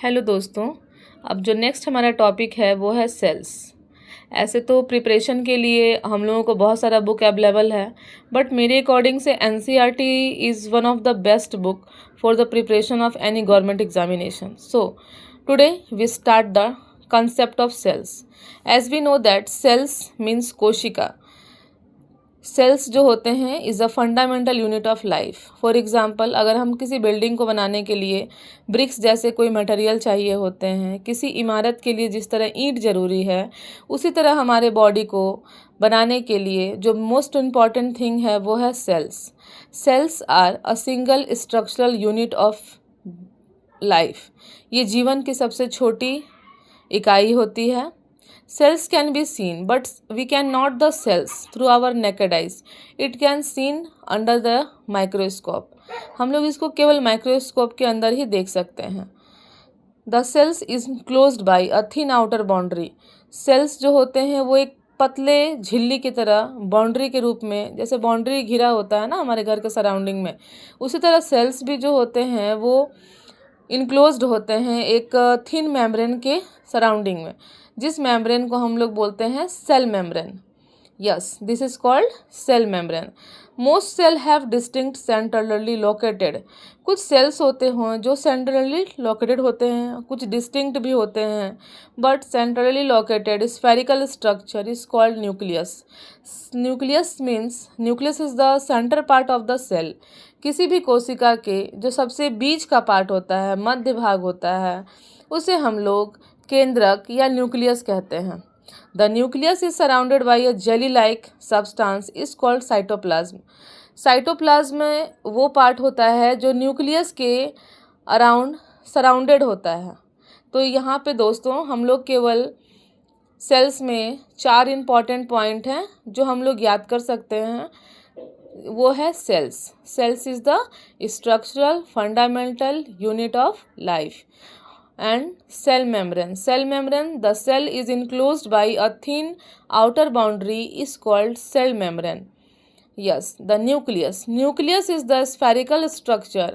Hello दोस्तों, अब जो नेक्स्ट हमारा टॉपिक है वो है सेल्स। ऐसे तो प्रिपरेशन के लिए हम लोगों को बहुत सारा बुक अवेलेबल है, बट मेरे अकॉर्डिंग से NCERT is one of the best book for the preparation of any government examination. So today we start the concept of cells. As we know that cells means कोशिका. Sales जो होते हैं is a fundamental unit of life. For example, अगर हम किसी building को बनाने के लिए ब्रिक्स जैसे कोई मटेरियल चाहिए होते हैं, किसी इमारत के लिए जिस तरह ईंट ज़रूरी है, उसी तरह हमारे बॉडी को बनाने के लिए जो मोस्ट इम्पॉर्टेंट थिंग है वो है cells. Cells are a single structural unit of life. ये जीवन की सबसे छोटी इकाई होती है. Cells can be seen, but we can not the cells through our naked eyes. It can seen under the microscope. हम लोग इसको केवल माइक्रोस्कोप के अंदर ही देख सकते हैं. The cells is closed by a thin outer boundary. Cells जो होते हैं वो एक पतले झिल्ली की तरह बाउंड्री के रूप में, जैसे बाउंड्री घिरा होता है ना हमारे घर के सराउंडिंग में, उसी तरह सेल्स भी जो होते हैं वो इनक्लोज्ड होते हैं एक थिन मेम्ब्रेन के सराउंडिंग में, जिस मेम्ब्रेन को हम लोग बोलते हैं cell membrane. Yes, this is called cell membrane. Most cell have distinct centrally located. कुछ सेल्स होते हैं जो सेंट्रली लोकेटेड होते हैं, कुछ डिस्टिंक्ट भी होते हैं, but centrally located spherical structure is called nucleus. Nucleus means nucleus is the centre part of the cell. किसी भी कोशिका के जो सबसे बीच का पार्ट होता है, मध्य भाग होता है, उसे हम लोग केंद्रक या न्यूक्लियस कहते हैं. The nucleus is surrounded by a jelly like substance is called cytoplasm. Cytoplasm में वो पार्ट होता है जो न्यूक्लियस के अराउंड सराउंडेड होता है. तो यहाँ पे दोस्तों हम लोग केवल सेल्स में 4 इम्पॉर्टेंट पॉइंट हैं जो हम लोग याद कर सकते हैं. वो है cells. Cells is the structural fundamental unit of life. And cell membrane. Cell membrane, the cell is enclosed by a thin outer boundary is called cell membrane. Yes, the nucleus. Nucleus is the spherical structure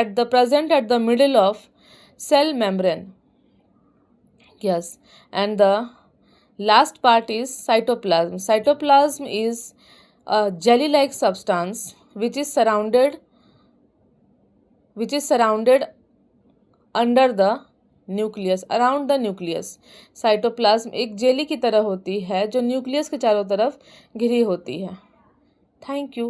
at the middle of cell membrane. Yes, and the last part is cytoplasm. Cytoplasm is a jelly-like substance which is surrounded under the nucleus, around the nucleus. Cytoplasm एक jelly की तरह होती है जो nucleus के चारों तरफ घिरी होती है. Thank you.